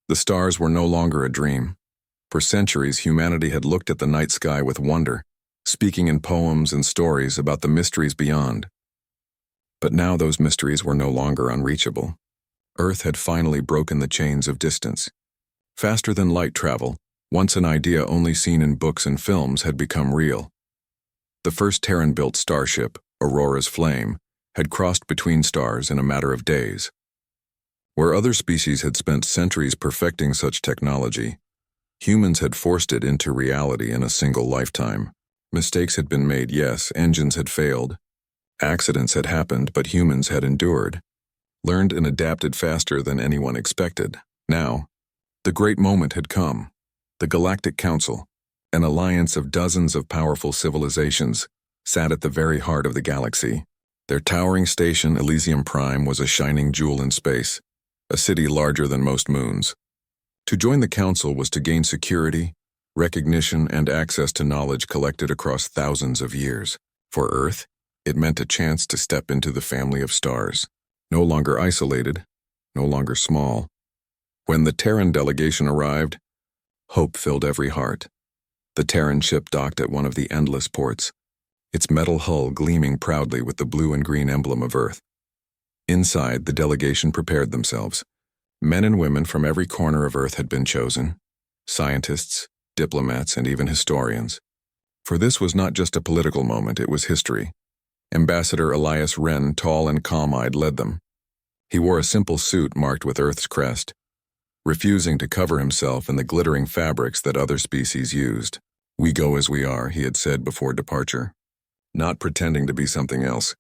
The stars were no longer a dream. For centuries, humanity had looked at the night sky with wonder, speaking in poems and stories about the mysteries beyond. But now those mysteries were no longer unreachable. Earth had finally broken the chains of distance. Faster than light travel, once an idea only seen in books and films, had become real. The first Terran-built starship, Aurora's Flame, had crossed between stars in a matter of days. Where other species had spent centuries perfecting such technology, humans had forced it into reality in a single lifetime. Mistakes had been made, yes, engines had failed. Accidents had happened, but humans had endured, learned and adapted faster than anyone expected. Now, the great moment had come. The Galactic Council, an alliance of dozens of powerful civilizations, sat at the very heart of the galaxy. Their towering station, Elysium Prime, was a shining jewel in space, a city larger than most moons. To join the Council was to gain security, recognition, and access to knowledge collected across thousands of years. For Earth, it meant a chance to step into the family of stars, no longer isolated, no longer small. When the Terran delegation arrived, hope filled every heart. The Terran ship docked at one of the endless ports, its metal hull gleaming proudly with the blue and green emblem of Earth. Inside, the delegation prepared themselves. Men and women from every corner of Earth had been chosen, scientists, diplomats, and even historians. For this was not just a political moment, it was history. Ambassador Elias Wren, tall and calm-eyed, led them. He wore a simple suit marked with Earth's crest, refusing to cover himself in the glittering fabrics that other species used. "We go as we are," he had said before departure, not pretending to be something else.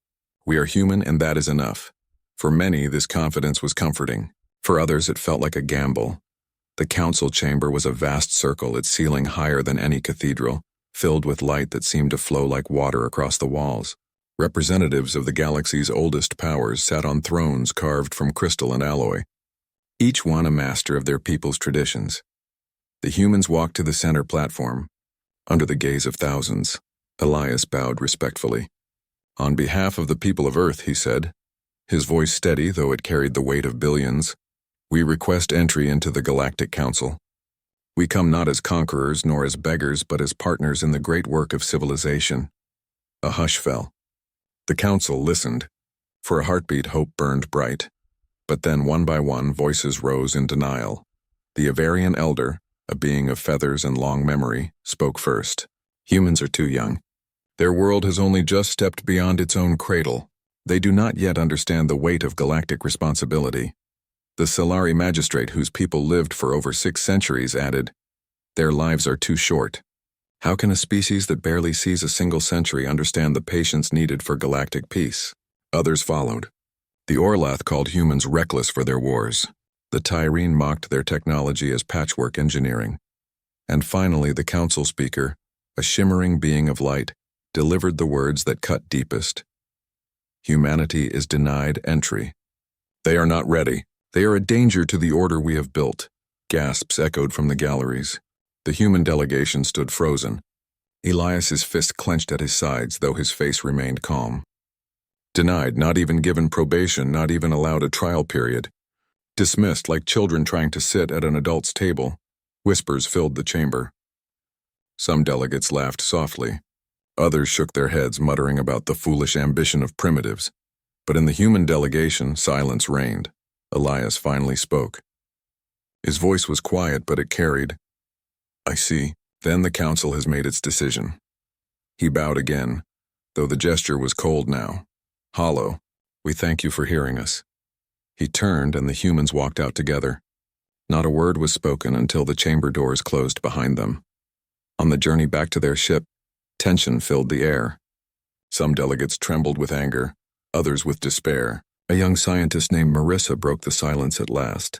"We are human, and that is enough." For many, this confidence was comforting. For others, it felt like a gamble. The council chamber was a vast circle, its ceiling higher than any cathedral, filled with light that seemed to flow like water across the walls. Representatives of the galaxy's oldest powers sat on thrones carved from crystal and alloy, each one a master of their people's traditions. The humans walked to the center platform. Under the gaze of thousands, Elias bowed respectfully. "On behalf of the people of Earth," he said, his voice steady though it carried the weight of billions, "we request entry into the Galactic Council. We come not as conquerors nor as beggars, but as partners in the great work of civilization." A hush fell. The council listened. For a heartbeat, hope burned bright. But then, one by one, voices rose in denial. The Avarian elder, a being of feathers and long memory, spoke first. "Humans are too young. Their world has only just stepped beyond its own cradle. They do not yet understand the weight of galactic responsibility." The Solari magistrate, whose people lived for over 6 centuries, added, "Their lives are too short. How can a species that barely sees a single century understand the patience needed for galactic peace?" Others followed. The Orlath called humans reckless for their wars. The Tyrene mocked their technology as patchwork engineering. And finally, the council speaker, a shimmering being of light, delivered the words that cut deepest. "Humanity is denied entry. They are not ready. They are a danger to the order we have built." Gasps echoed from the galleries. The human delegation stood frozen. Elias's fist clenched at his sides, though his face remained calm. Denied, not even given probation, not even allowed a trial period. Dismissed like children trying to sit at an adult's table. Whispers filled the chamber. Some delegates laughed softly. Others shook their heads, muttering about the foolish ambition of primitives. But in the human delegation, silence reigned. Elias finally spoke. His voice was quiet, but it carried. "I see. Then the council has made its decision." He bowed again, though the gesture was cold now. Hollow. "We thank you for hearing us." He turned, and the humans walked out together. Not a word was spoken until the chamber doors closed behind them. On the journey back to their ship, tension filled the air. Some delegates trembled with anger, others with despair. A young scientist named Marissa broke the silence at last.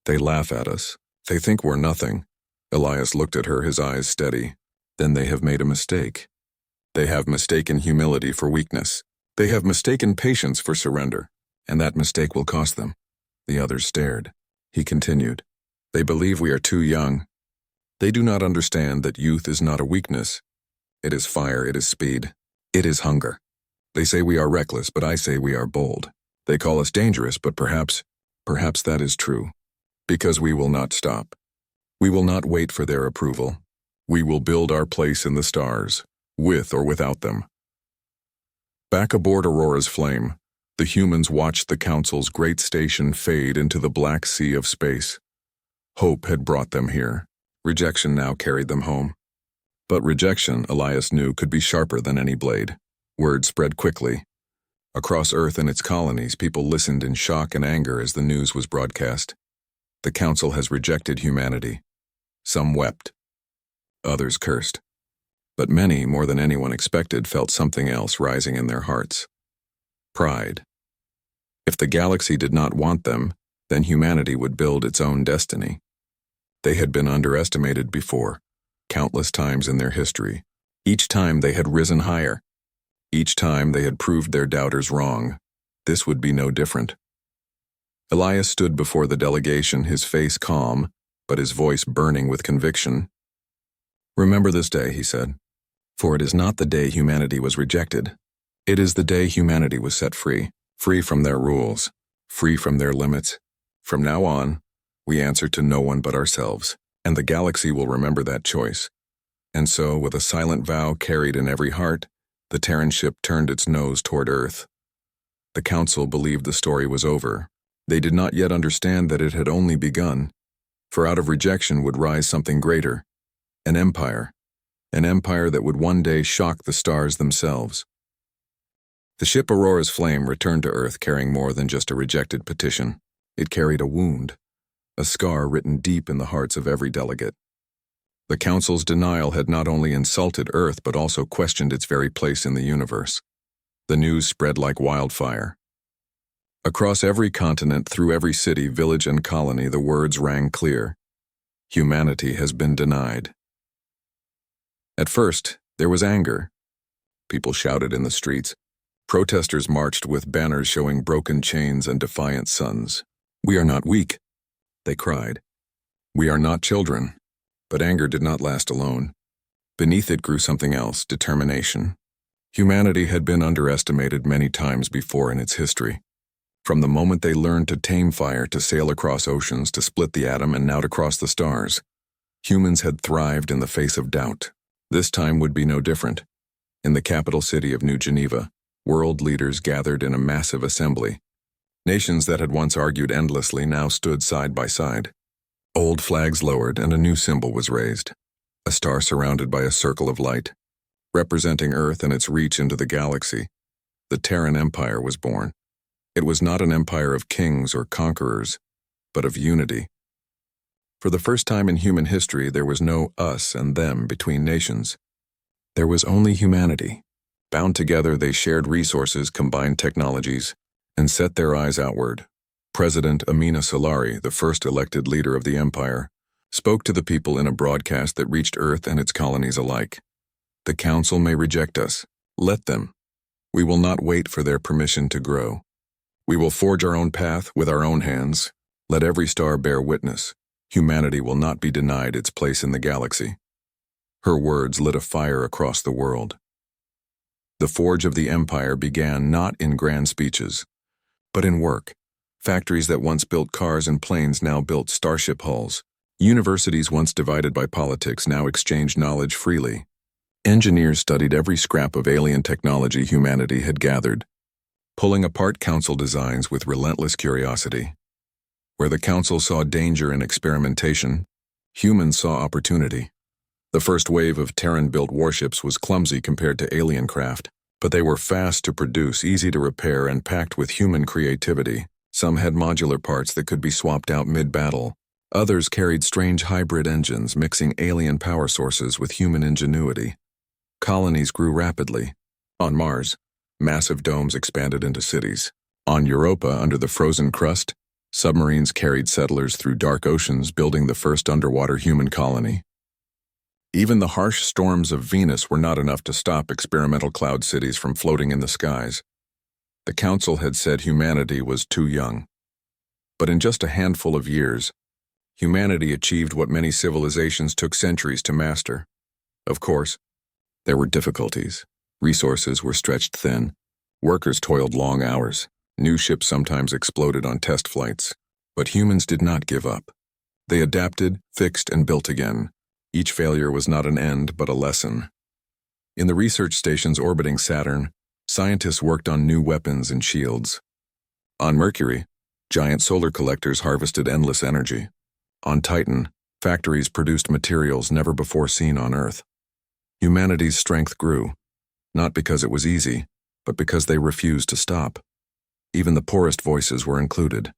"They laugh at us. They think we're nothing." Elias looked at her, his eyes steady. "Then they have made a mistake. They have mistaken humility for weakness. They have mistaken patience for surrender, and that mistake will cost them." The others stared. He continued, "They believe we are too young. They do not understand that youth is not a weakness. It is fire, it is speed, it is hunger. They say we are reckless, but I say we are bold. They call us dangerous, but perhaps that is true. Because we will not stop. We will not wait for their approval. We will build our place in the stars, with or without them. Back aboard Aurora's flame, the humans watched the Council's great station fade into the black sea of space. Hope had brought them here. Rejection now carried them home. But rejection, Elias knew, could be sharper than any blade. Word spread quickly. Across Earth and its colonies, people listened in shock and anger as the news was broadcast. The Council has rejected humanity. Some wept. Others cursed. But many, more than anyone expected, felt something else rising in their hearts. Pride. If the galaxy did not want them, then humanity would build its own destiny. They had been underestimated before, countless times in their history. Each time they had risen higher. Each time they had proved their doubters wrong. This would be no different. Elias stood before the delegation, his face calm, but his voice burning with conviction. "Remember this day," he said, "for it is not the day humanity was rejected. It is the day humanity was set free, free from their rules, free from their limits. From now on, we answer to no one but ourselves, and the galaxy will remember that choice." And so, with a silent vow carried in every heart, the Terran ship turned its nose toward Earth. The Council believed the story was over. They did not yet understand that it had only begun, for out of rejection would rise something greater, an empire that would one day shock the stars themselves. The ship Aurora's Flame returned to Earth carrying more than just a rejected petition. It carried a wound, a scar written deep in the hearts of every delegate. The Council's denial had not only insulted Earth but also questioned its very place in the universe. The news spread like wildfire. Across every continent, through every city, village, and colony, the words rang clear. Humanity has been denied. At first, there was anger. People shouted in the streets. Protesters marched with banners showing broken chains and defiant suns. "We are not weak," they cried. "We are not children." But anger did not last alone. Beneath it grew something else, determination. Humanity had been underestimated many times before in its history. From the moment they learned to tame fire, to sail across oceans, to split the atom, and now to cross the stars, humans had thrived in the face of doubt. This time would be no different. In the capital city of New Geneva, world leaders gathered in a massive assembly. Nations that had once argued endlessly now stood side by side. Old flags lowered and a new symbol was raised, a star surrounded by a circle of light. Representing Earth and its reach into the galaxy, the Terran Empire was born. It was not an empire of kings or conquerors, but of unity. For the first time in human history, there was no us and them between nations. There was only humanity. Bound together, they shared resources, combined technologies, and set their eyes outward. President Amina Solari, the first elected leader of the empire, spoke to the people in a broadcast that reached Earth and its colonies alike. "The Council may reject us. Let them. We will not wait for their permission to grow. We will forge our own path with our own hands. Let every star bear witness. Humanity will not be denied its place in the galaxy." Her words lit a fire across the world. The forge of the empire began not in grand speeches, but in work. Factories that once built cars and planes now built starship hulls. Universities once divided by politics now exchanged knowledge freely. Engineers studied every scrap of alien technology humanity had gathered, pulling apart Council designs with relentless curiosity. Where the Council saw danger in experimentation, humans saw opportunity. The first wave of Terran-built warships was clumsy compared to alien craft, but they were fast to produce, easy to repair, and packed with human creativity. Some had modular parts that could be swapped out mid-battle. Others carried strange hybrid engines, mixing alien power sources with human ingenuity. Colonies grew rapidly. On Mars, massive domes expanded into cities. On Europa, under the frozen crust, submarines carried settlers through dark oceans, building the first underwater human colony. Even the harsh storms of Venus were not enough to stop experimental cloud cities from floating in the skies. The Council had said humanity was too young. But in just a handful of years, humanity achieved what many civilizations took centuries to master. Of course, there were difficulties. Resources were stretched thin. Workers toiled long hours. New ships sometimes exploded on test flights. But humans did not give up. They adapted, fixed, and built again. Each failure was not an end, but a lesson. In the research stations orbiting Saturn, scientists worked on new weapons and shields. On Mercury, giant solar collectors harvested endless energy. On Titan, factories produced materials never before seen on Earth. Humanity's strength grew, not because it was easy, but because they refused to stop. Even the poorest voices were included.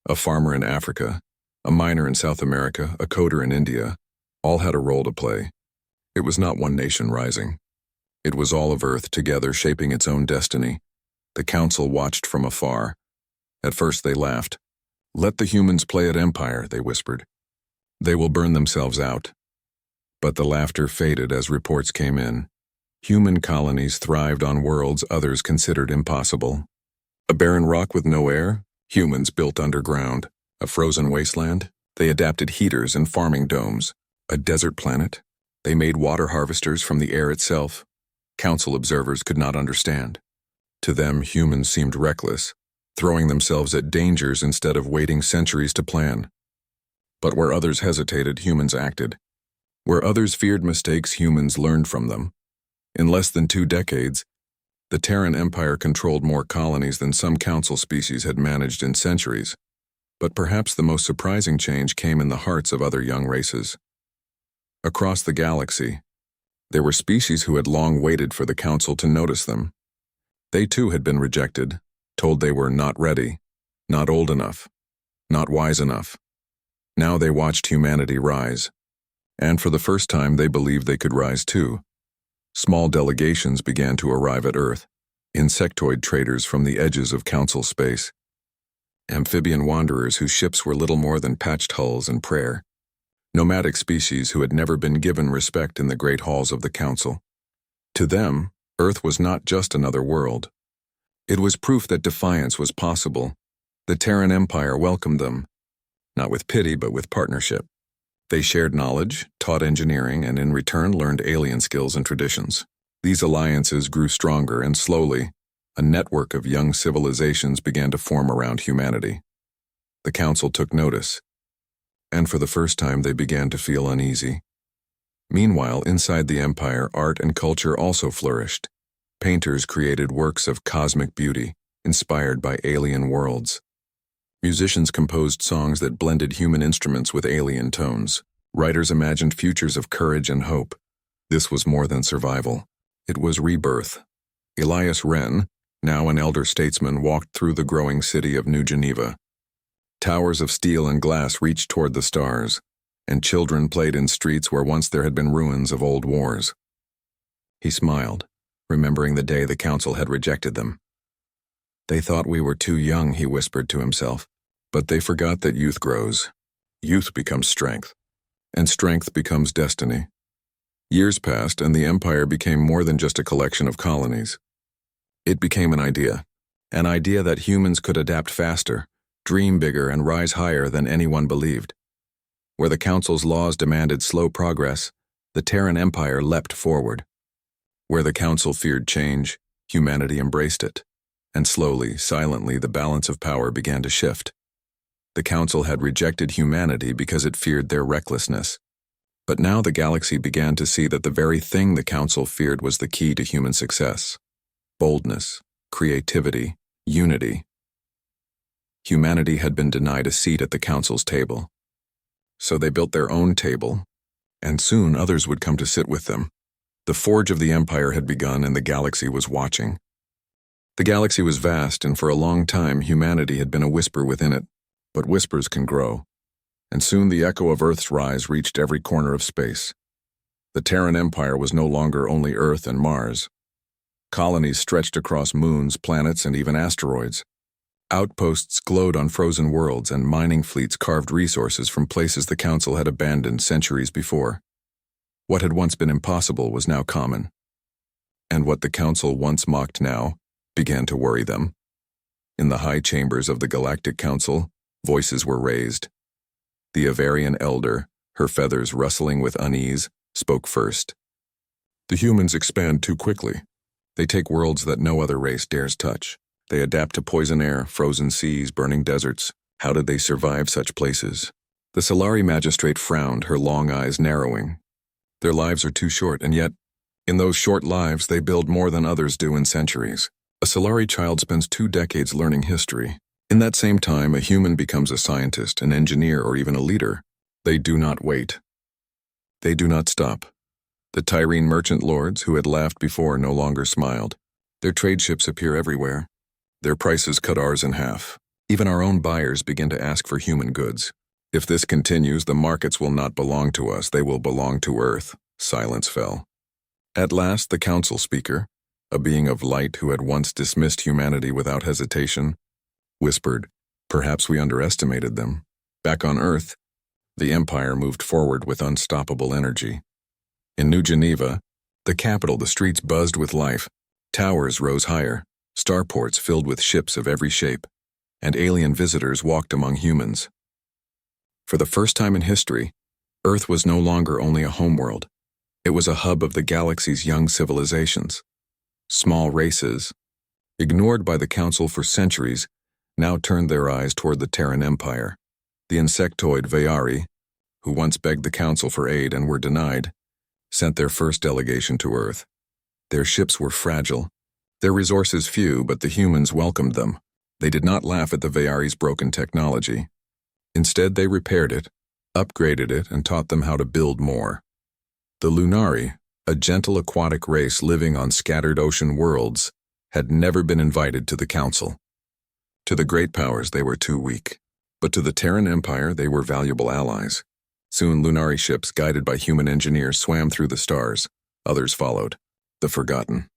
A farmer in Africa, a miner in South America, a coder in India, all had a role to play. It was not one nation rising. It was all of Earth together shaping its own destiny. The council watched from afar. At first they laughed. "Let the humans play at Empire," they whispered. "They will burn themselves out." But the laughter faded as reports came in. Human colonies thrived on worlds others considered impossible. A barren rock with no air? Humans built underground. A frozen wasteland? They adapted heaters and farming domes. A desert planet? They made water harvesters from the air itself. Council observers could not understand. To them, humans seemed reckless, throwing themselves at dangers instead of waiting centuries to plan. But where others hesitated, humans acted. Where others feared mistakes, humans learned from them. In less than 2 decades, the Terran Empire controlled more colonies than some council species had managed in centuries. But perhaps the most surprising change came in the hearts of other young races. Across the galaxy, there were species who had long waited for the council to notice them. They too had been rejected, told they were not ready, not old enough, not wise enough. Now they watched humanity rise. And for the first time they believed they could rise too. Small delegations began to arrive at Earth, insectoid traders from the edges of council space. Amphibian wanderers whose ships were little more than patched hulls and prayer. Nomadic species who had never been given respect in the great halls of the council. To them, Earth was not just another world. It was proof that defiance was possible. The Terran Empire welcomed them, not with pity but with partnership. They shared knowledge, taught engineering, and in return learned alien skills and traditions. These alliances grew stronger, and slowly, a network of young civilizations began to form around humanity. The council took notice, and for the first time they began to feel uneasy. Meanwhile, inside the empire, art and culture also flourished. Painters created works of cosmic beauty, inspired by alien worlds. Musicians composed songs that blended human instruments with alien tones. Writers imagined futures of courage and hope. This was more than survival. It was rebirth. Elias Wren, now an elder statesman, walked through the growing city of New Geneva. Towers of steel and glass reached toward the stars, and children played in streets where once there had been ruins of old wars. He smiled, remembering the day the council had rejected them. "They thought we were too young," he whispered to himself. But they forgot that youth grows. Youth becomes strength, and strength becomes destiny. Years passed, and the empire became more than just a collection of colonies. It became an idea that humans could adapt faster, dream bigger, and rise higher than anyone believed. Where the council's laws demanded slow progress, the Terran Empire leapt forward. Where the council feared change, humanity embraced it. And slowly, silently, the balance of power began to shift. The council had rejected humanity because it feared their recklessness. But now the galaxy began to see that the very thing the council feared was the key to human success: boldness, creativity, unity. Humanity had been denied a seat at the council's table. So they built their own table, and soon others would come to sit with them. The forge of the empire had begun, and the galaxy was watching. The galaxy was vast, and for a long time humanity had been a whisper within it. But whispers can grow, and soon the echo of Earth's rise reached every corner of space. The Terran Empire was no longer only Earth and Mars. Colonies stretched across moons, planets, and even asteroids. Outposts glowed on frozen worlds, and mining fleets carved resources from places the council had abandoned centuries before. What had once been impossible was now common. And what the council once mocked now began to worry them. In the high chambers of the Galactic Council, voices were raised. The Avarian elder, her feathers rustling with unease, spoke first. "The humans expand too quickly. They take worlds that no other race dares touch. They adapt to poison air, frozen seas, burning deserts. How did they survive such places? The Solari magistrate frowned, her long eyes narrowing. Their lives are too short, and yet, in those short lives, they build more than others do in centuries. A Solari child spends 2 decades learning history. In that same time, a human becomes a scientist, an engineer, or even a leader. They do not wait. They do not stop. The Tyrene merchant lords, who had laughed before, no longer smiled. Their trade ships appear everywhere. Their prices cut ours in half. Even our own buyers begin to ask for human goods. If this continues, the markets will not belong to us, they will belong to Earth. Silence fell. At last, the council speaker, a being of light who had once dismissed humanity without hesitation, whispered, "Perhaps we underestimated them." Back on Earth, the Empire moved forward with unstoppable energy. In New Geneva, the capital, the streets buzzed with life. Towers rose higher, starports filled with ships of every shape, and alien visitors walked among humans. For the first time in history, Earth was no longer only a homeworld. It was a hub of the galaxy's young civilizations. Small races, ignored by the Council for centuries, now turned their eyes toward the Terran Empire. The insectoid Veyari, who once begged the Council for aid and were denied, sent their first delegation to Earth. Their ships were fragile, their resources few, but the humans welcomed them. They did not laugh at the Veyari's broken technology. Instead, they repaired it, upgraded it, and taught them how to build more. The Lunari, a gentle aquatic race living on scattered ocean worlds, had never been invited to the Council. To the great powers, they were too weak. But to the Terran Empire, they were valuable allies. Soon, Lunari ships, guided by human engineers, swam through the stars. Others followed. The forgotten.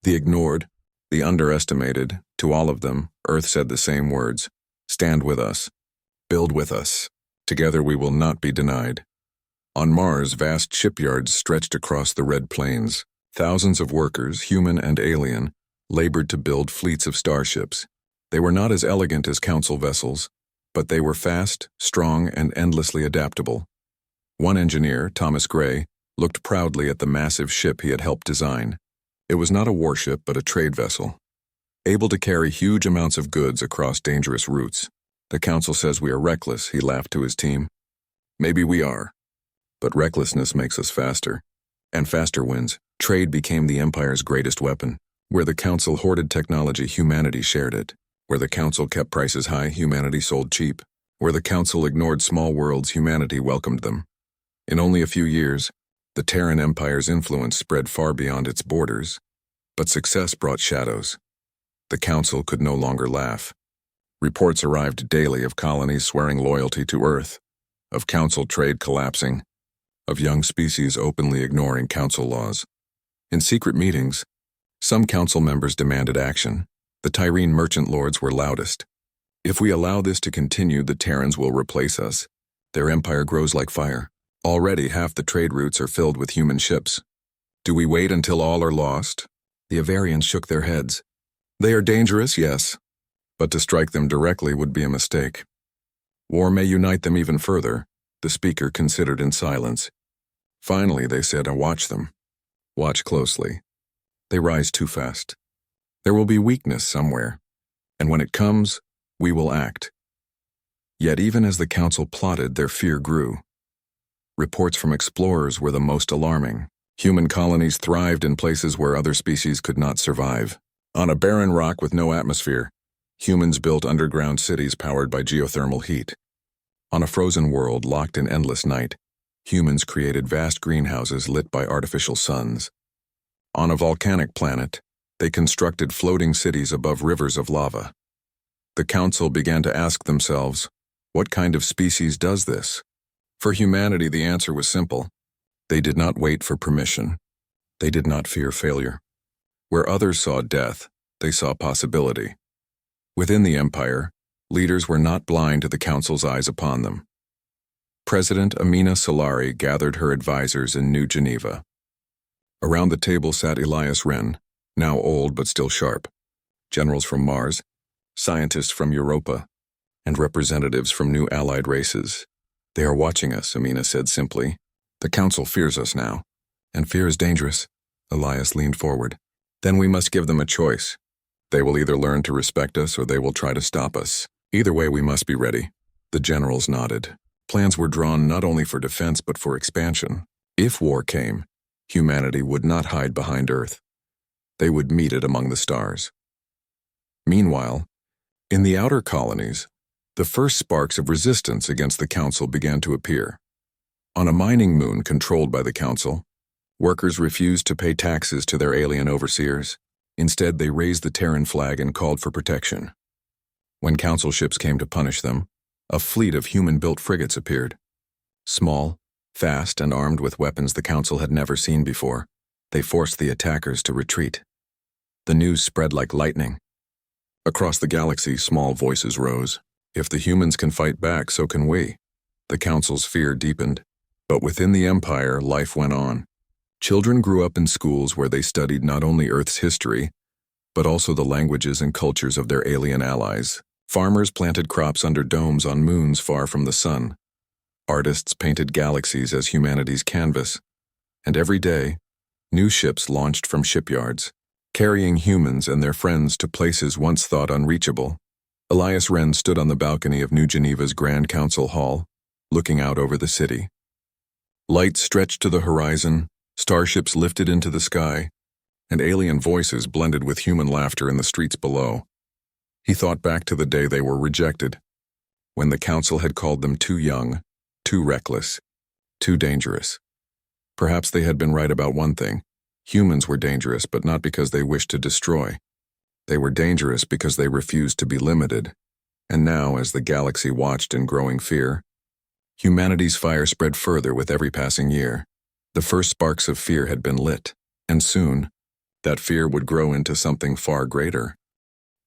The ignored. The underestimated. To all of them, Earth said the same words. Stand with us. Build with us. Together we will not be denied. On Mars, vast shipyards stretched across the red plains. Thousands of workers, human and alien, labored to build fleets of starships. They were not as elegant as Council vessels, but they were fast, strong, and endlessly adaptable. One engineer, Thomas Gray, looked proudly at the massive ship he had helped design. It was not a warship, but a trade vessel, able to carry huge amounts of goods across dangerous routes. The Council says we are reckless, he laughed to his team. Maybe we are, but recklessness makes us faster, and faster wins. Trade became the Empire's greatest weapon. Where the Council hoarded technology, humanity shared it. Where the Council kept prices high, humanity sold cheap. Where the Council ignored small worlds, humanity welcomed them. In only a few years, the Terran Empire's influence spread far beyond its borders. But success brought shadows. The Council could no longer laugh. Reports arrived daily of colonies swearing loyalty to Earth, of Council trade collapsing, of young species openly ignoring Council laws. In secret meetings, some Council members demanded action. The Tyrene merchant lords were loudest. If we allow this to continue, the Terrans will replace us. Their empire grows like fire. Already half the trade routes are filled with human ships. Do we wait until all are lost? The Avarians shook their heads. They are dangerous, yes, but to strike them directly would be a mistake. War may unite them even further, the speaker considered in silence. Finally, they said, watch them. Watch closely. They rise too fast. There will be weakness somewhere, and when it comes, we will act. Yet even as the Council plotted, their fear grew. Reports from explorers were the most alarming. Human colonies thrived in places where other species could not survive. On a barren rock with no atmosphere, humans built underground cities powered by geothermal heat. On a frozen world locked in endless night, humans created vast greenhouses lit by artificial suns. On a volcanic planet, they constructed floating cities above rivers of lava. The Council began to ask themselves, what kind of species does this? For humanity, the answer was simple. They did not wait for permission. They did not fear failure. Where others saw death, they saw possibility. Within the Empire, leaders were not blind to the Council's eyes upon them. President Amina Solari gathered her advisors in New Geneva. Around the table sat Elias Wren, now old but still sharp, generals from Mars, scientists from Europa, and representatives from new allied races. They are watching us, Amina said simply. The Council fears us now. And fear is dangerous. Elias leaned forward. Then we must give them a choice. They will either learn to respect us or they will try to stop us. Either way, we must be ready. The generals nodded. Plans were drawn not only for defense but for expansion. If war came, humanity would not hide behind Earth. They would meet it among the stars. Meanwhile, in the outer colonies, the first sparks of resistance against the Council began to appear. On a mining moon controlled by the Council, workers refused to pay taxes to their alien overseers. Instead, they raised the Terran flag and called for protection. When Council ships came to punish them, a fleet of human-built frigates appeared. Small, fast, and armed with weapons the Council had never seen before, they forced the attackers to retreat. The news spread like lightning. Across the galaxy, small voices rose. If the humans can fight back, so can we. The Council's fear deepened. But within the Empire, life went on. Children grew up in schools where they studied not only Earth's history, but also the languages and cultures of their alien allies. Farmers planted crops under domes on moons far from the sun. Artists painted galaxies as humanity's canvas. And every day, new ships launched from shipyards, carrying humans and their friends to places once thought unreachable. Elias Wren stood on the balcony of New Geneva's Grand Council Hall, looking out over the city. Lights stretched to the horizon, starships lifted into the sky, and alien voices blended with human laughter in the streets below. He thought back to the day they were rejected, when the Council had called them too young, too reckless, too dangerous. Perhaps they had been right about one thing. Humans were dangerous, but not because they wished to destroy. They were dangerous because they refused to be limited. And now, as the galaxy watched in growing fear, humanity's fire spread further with every passing year. The first sparks of fear had been lit, and soon, that fear would grow into something far greater.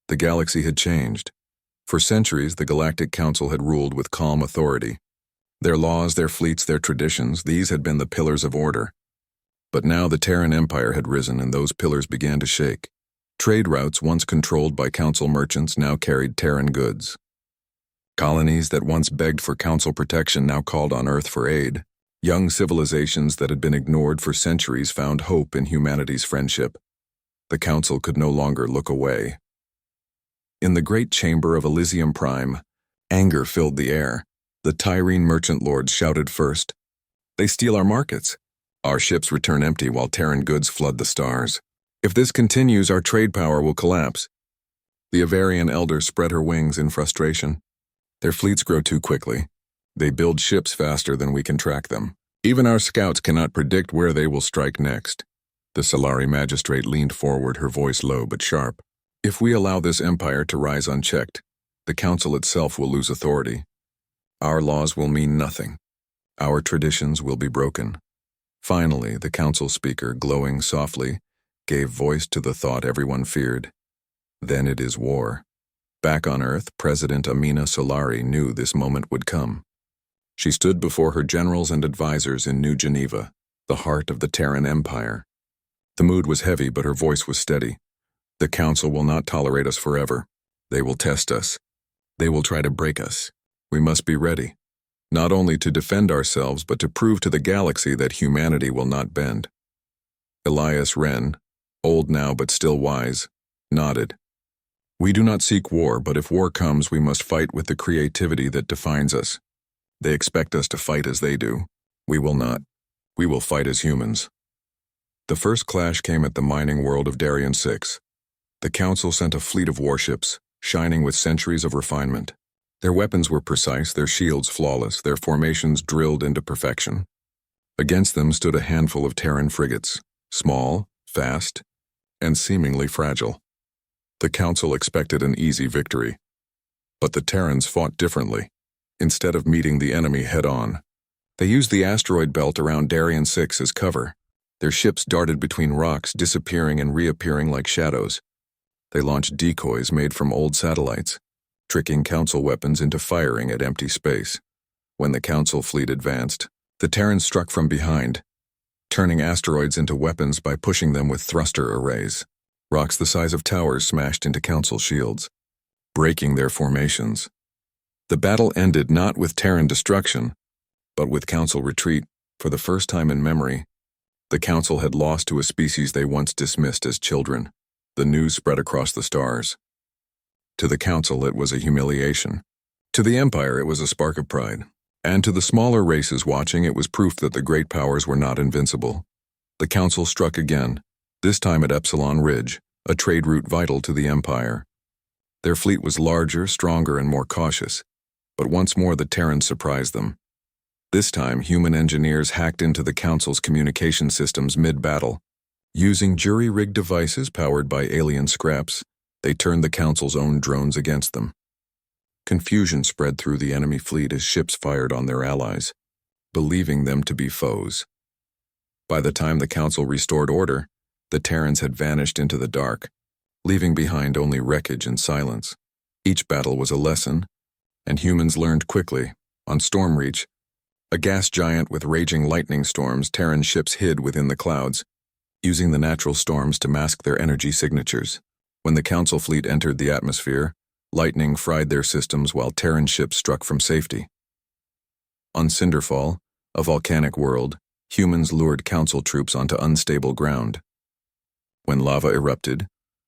The galaxy had changed. For centuries, the Galactic Council had ruled with calm authority. Their laws, their fleets, their traditions, these had been the pillars of order. But now the Terran Empire had risen and those pillars began to shake. Trade routes once controlled by Council merchants now carried Terran goods. Colonies that once begged for Council protection now called on Earth for aid. Young civilizations that had been ignored for centuries found hope in humanity's friendship. The Council could no longer look away. In the great chamber of Elysium Prime, anger filled the air. The Tyrene merchant lords shouted first, "They steal our markets. Our ships return empty while Terran goods flood the stars. If this continues, our trade power will collapse." The Avarian elder spread her wings in frustration. "Their fleets grow too quickly. They build ships faster than we can track them. Even our scouts cannot predict where they will strike next." The Solari magistrate leaned forward, her voice low but sharp. "If we allow this empire to rise unchecked, the Council itself will lose authority. Our laws will mean nothing. Our traditions will be broken." Finally, the Council speaker, glowing softly, gave voice to the thought everyone feared. Then it is war. Back on Earth, President Amina Solari knew this moment would come. She stood before her generals and advisors in New Geneva, the heart of the Terran Empire. The mood was heavy, but her voice was steady. "The Council will not tolerate us forever. They will test us. They will try to break us. We must be ready, not only to defend ourselves, but to prove to the galaxy that humanity will not bend." Elias Wren, old now but still wise, nodded. "We do not seek war, but if war comes, we must fight with the creativity that defines us. They expect us to fight as they do. We will not. We will fight as humans." The first clash came at the mining world of Darien 6. The Council sent a fleet of warships, shining with centuries of refinement. Their weapons were precise, their shields flawless, their formations drilled into perfection. Against them stood a handful of Terran frigates, small, fast, and seemingly fragile. The Council expected an easy victory. But the Terrans fought differently. Instead of meeting the enemy head-on, they used the asteroid belt around Darien 6 as cover. Their ships darted between rocks, disappearing and reappearing like shadows. They launched decoys made from old satellites, tricking Council weapons into firing at empty space. When the Council fleet advanced, the Terrans struck from behind, turning asteroids into weapons by pushing them with thruster arrays. Rocks the size of towers smashed into Council shields, breaking their formations. The battle ended not with Terran destruction, but with Council retreat. For the first time in memory, the Council had lost to a species they once dismissed as children. The news spread across the stars. To the Council, it was a humiliation. To the Empire, it was a spark of pride. And to the smaller races watching, it was proof that the great powers were not invincible. The council struck again, this time at Epsilon Ridge, a trade route vital to the Empire. Their fleet was larger, stronger, and more cautious, but once more the Terrans surprised them. This time, human engineers hacked into the Council's communication systems mid-battle. Using jury-rigged devices powered by alien scraps, they turned the Council's own drones against them. Confusion spread through the enemy fleet as ships fired on their allies, believing them to be foes. By the time the Council restored order, the Terrans had vanished into the dark, leaving behind only wreckage and silence. Each battle was a lesson, and humans learned quickly. On Stormreach, a gas giant with raging lightning storms, Terran ships hid within the clouds, using the natural storms to mask their energy signatures. When the Council fleet entered the atmosphere, lightning fried their systems while Terran ships struck from safety. On Cinderfall, a volcanic world, humans lured Council troops onto unstable ground. When lava erupted,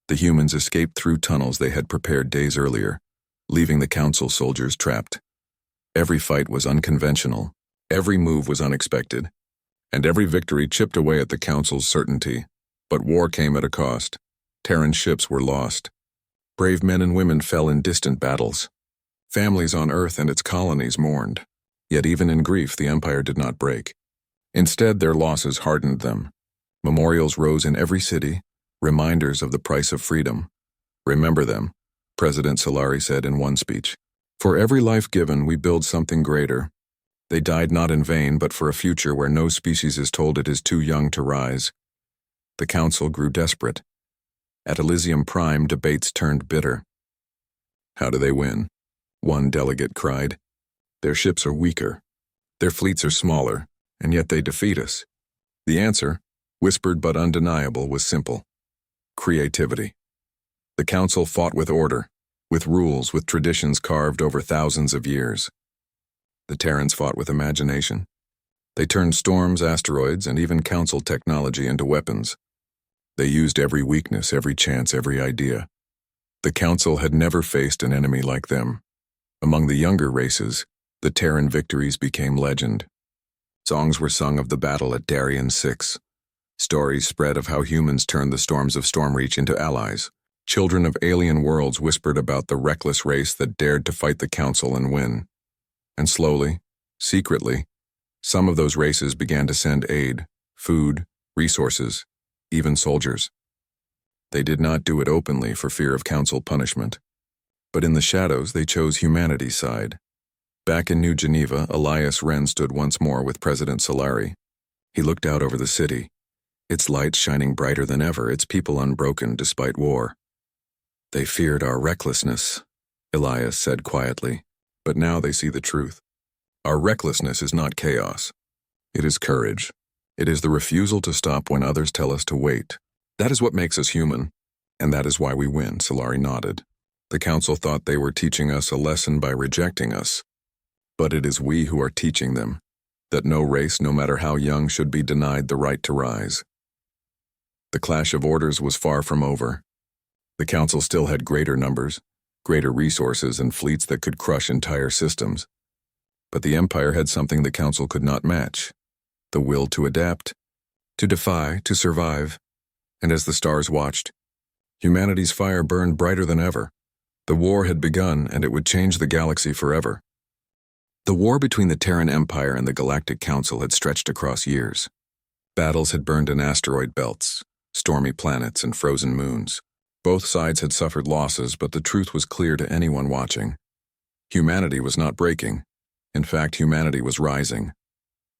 the humans escaped through tunnels they had prepared days earlier, leaving the Council soldiers trapped. Every fight was unconventional, every move was unexpected, and every victory chipped away at the Council's certainty. But war came at a cost. Terran ships were lost. Brave men and women fell in distant battles. Families on Earth and its colonies mourned. Yet even in grief, the Empire did not break. Instead, their losses hardened them. Memorials rose in every city, reminders of the price of freedom. Remember them, President Solari said in one speech. For every life given, we build something greater. They died not in vain, but for a future where no species is told it is too young to rise. The Council grew desperate. At Elysium Prime, debates turned bitter. How do they win? One delegate cried. Their ships are weaker. Their fleets are smaller, and yet they defeat us. The answer, whispered but undeniable, was simple. Creativity. The Council fought with order, with rules, with traditions carved over thousands of years. The Terrans fought with imagination. They turned storms, asteroids, and even Council technology into weapons. They used every weakness, every chance, every idea. The Council had never faced an enemy like them. Among the younger races, the Terran victories became legend. Songs were sung of the battle at Darien 6. Stories spread of how humans turned the storms of Stormreach into allies. Children of alien worlds whispered about the reckless race that dared to fight the Council and win. And slowly, secretly, some of those races began to send aid, food, resources, even soldiers. They did not do it openly for fear of Council punishment. But in the shadows, they chose humanity's side. Back in New Geneva, Elias Wren stood once more with President Solari. He looked out over the city, its lights shining brighter than ever, its people unbroken despite war. They feared our recklessness, Elias said quietly, but now they see the truth. Our recklessness is not chaos. It is courage. It is the refusal to stop when others tell us to wait. That is what makes us human, and that is why we win, Solari nodded. The Council thought they were teaching us a lesson by rejecting us. But it is we who are teaching them, that no race, no matter how young, should be denied the right to rise. The clash of orders was far from over. The Council still had greater numbers, greater resources, and fleets that could crush entire systems. But the Empire had something the Council could not match: the will to adapt, to defy, to survive. And as the stars watched, humanity's fire burned brighter than ever. The war had begun, and it would change the galaxy forever. The war between the Terran Empire and the Galactic Council had stretched across years. Battles had burned in asteroid belts, stormy planets, and frozen moons. Both sides had suffered losses, but the truth was clear to anyone watching. Humanity was not breaking. In fact, humanity was rising.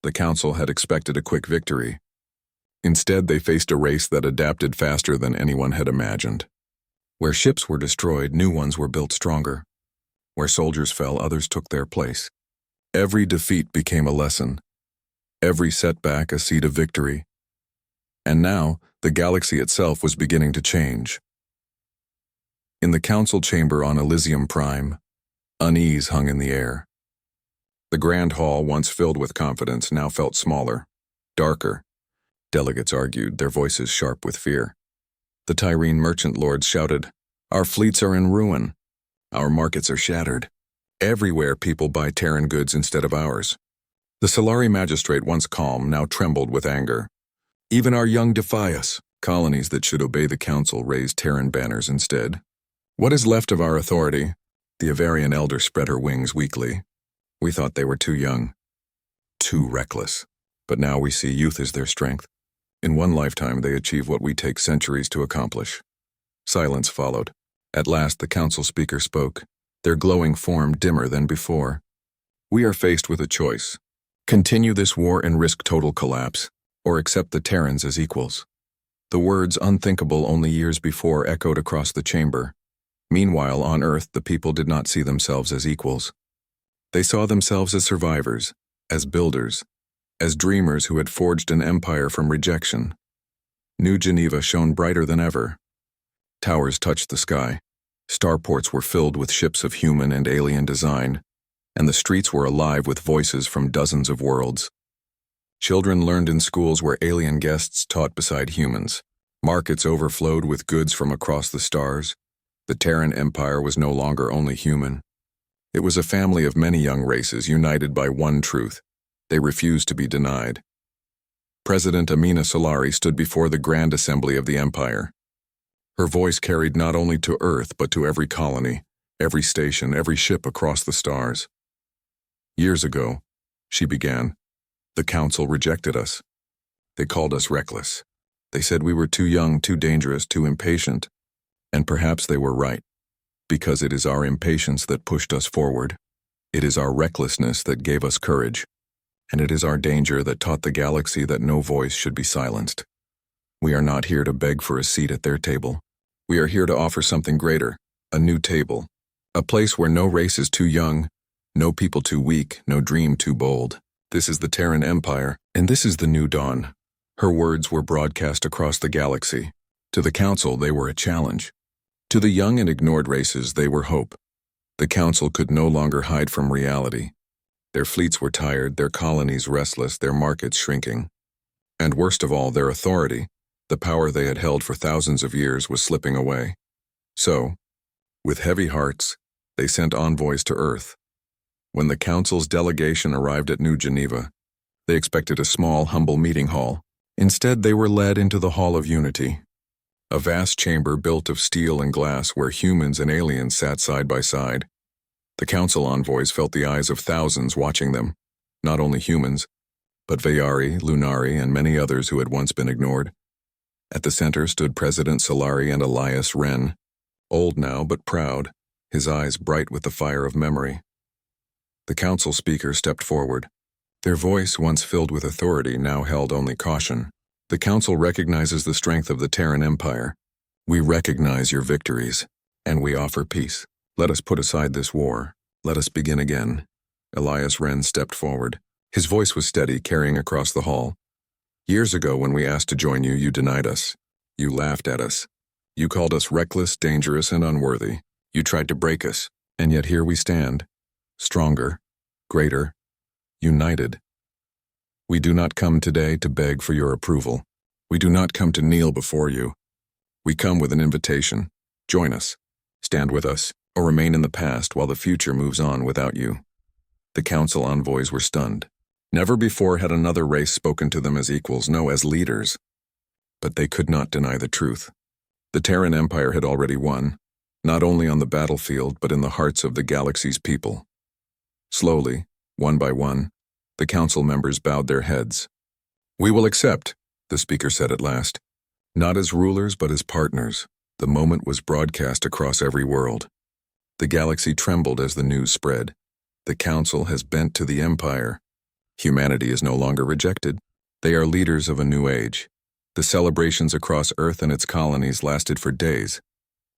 The Council had expected a quick victory. Instead, they faced a race that adapted faster than anyone had imagined. Where ships were destroyed, new ones were built stronger. Where soldiers fell, others took their place. Every defeat became a lesson. Every setback a seed of victory. And now, the galaxy itself was beginning to change. In the Council chamber on Elysium Prime, unease hung in the air. The Grand Hall, once filled with confidence, now felt smaller, darker. Delegates argued, their voices sharp with fear. The Tyrene merchant lords shouted, "Our fleets are in ruin. Our markets are shattered. Everywhere people buy Terran goods instead of ours. The Solari magistrate, once calm, now trembled with anger. Even our young defy us. Colonies that should obey the council raise Terran banners instead. What is left of our authority? The Avarian elder spread her wings weakly. We thought they were too young, too reckless. But now we see youth as their strength. In one lifetime they achieve what we take centuries to accomplish. Silence followed. At last the council speaker spoke, their glowing form dimmer than before. We are faced with a choice. Continue this war and risk total collapse, or accept the Terrans as equals. The words, unthinkable only years before, echoed across the chamber. Meanwhile, on Earth, the people did not see themselves as equals. They saw themselves as survivors, as builders, as dreamers who had forged an empire from rejection. New Geneva shone brighter than ever. Towers touched the sky. Starports were filled with ships of human and alien design, and the streets were alive with voices from dozens of worlds. Children learned in schools where alien guests taught beside humans. Markets overflowed with goods from across the stars. The Terran Empire was no longer only human. It was a family of many young races united by one truth. They refused to be denied. President Amina Solari stood before the Grand Assembly of the Empire. Her voice carried not only to Earth but to every colony, every station, every ship across the stars. Years ago, she began, the Council rejected us. They called us reckless. They said we were too young, too dangerous, too impatient. And perhaps they were right, because it is our impatience that pushed us forward. It is our recklessness that gave us courage. And it is our danger that taught the galaxy that no voice should be silenced. We are not here to beg for a seat at their table. We are here to offer something greater, a new table, a place where no race is too young, no people too weak, no dream too bold. This is the Terran Empire, and this is the new dawn. Her words were broadcast across the galaxy. To the Council, they were a challenge. To the young and ignored races, they were hope. The Council could no longer hide from reality. Their fleets were tired, their colonies restless, their markets shrinking. And worst of all, their authority, the power they had held for thousands of years, was slipping away. So, with heavy hearts, they sent envoys to Earth. When the Council's delegation arrived at New Geneva, they expected a small, humble meeting hall. Instead, they were led into the Hall of Unity, a vast chamber built of steel and glass where humans and aliens sat side by side. The Council envoys felt the eyes of thousands watching them, not only humans, but Vayari, Lunari, and many others who had once been ignored. At the center stood President Solari and Elias Wren, old now but proud, his eyes bright with the fire of memory. The Council speaker stepped forward. Their voice, once filled with authority, now held only caution. The Council recognizes the strength of the Terran Empire. We recognize your victories, and we offer peace. Let us put aside this war. Let us begin again. Elias Wren stepped forward. His voice was steady, carrying across the hall. Years ago, when we asked to join you, you denied us. You laughed at us. You called us reckless, dangerous, and unworthy. You tried to break us, and yet here we stand. Stronger, greater, united. We do not come today to beg for your approval. We do not come to kneel before you. We come with an invitation. Join us, stand with us, or remain in the past while the future moves on without you. The Council envoys were stunned. Never before had another race spoken to them as equals, no, as leaders. But they could not deny the truth. The Terran Empire had already won, not only on the battlefield but in the hearts of the galaxy's people. Slowly, one by one, the Council members bowed their heads. We will accept, the speaker said at last. Not as rulers but as partners. The moment was broadcast across every world. The galaxy trembled as the news spread. The Council has bent to the Empire. Humanity is no longer rejected. They are leaders of a new age. The celebrations across Earth and its colonies lasted for days.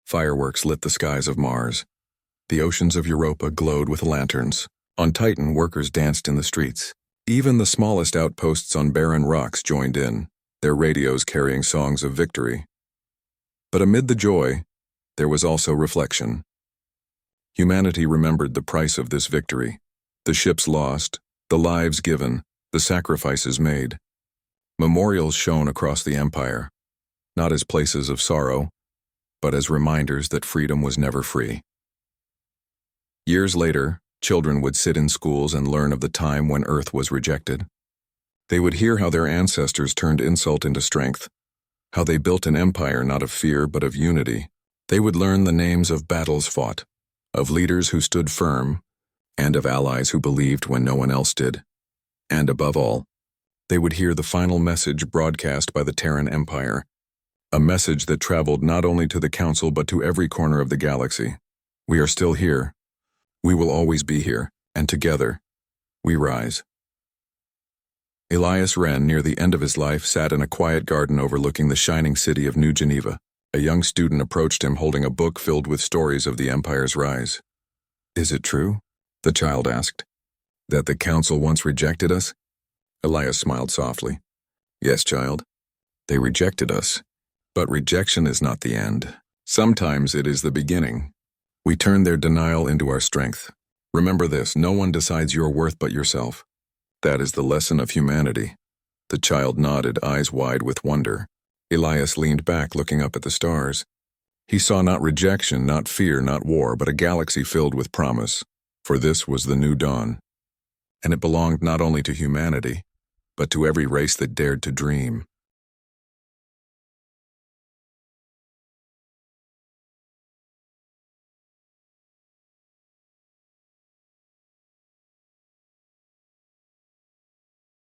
Fireworks lit the skies of Mars. The oceans of Europa glowed with lanterns. On Titan, workers danced in the streets. Even the smallest outposts on barren rocks joined in, their radios carrying songs of victory. But amid the joy, there was also reflection. Humanity remembered the price of this victory, the ships lost, the lives given, the sacrifices made. Memorials shone across the Empire, not as places of sorrow, but as reminders that freedom was never free. Years later, Children would sit in schools and learn of the time when Earth was rejected. They would hear how their ancestors turned insult into strength, how they built an empire not of fear but of unity. They would learn the names of battles fought, of leaders who stood firm, and of allies who believed when no one else did. And above all, they would hear the final message broadcast by the Terran Empire, a message that traveled not only to the Council but to every corner of the galaxy. We are still here. We will always be here, and together, we rise. Elias Wren, near the end of his life, sat in a quiet garden overlooking the shining city of New Geneva. A young student approached him holding a book filled with stories of the Empire's rise. "Is it true?" the child asked. "That the Council once rejected us?" Elias smiled softly. "Yes, child. They rejected us. But rejection is not the end. Sometimes it is the beginning. We turn their denial into our strength. Remember this, no one decides your worth but yourself. That is the lesson of humanity." The child nodded, eyes wide with wonder. Elias leaned back, looking up at the stars. He saw not rejection, not fear, not war, but a galaxy filled with promise. For this was the new dawn. And it belonged not only to humanity, but to every race that dared to dream.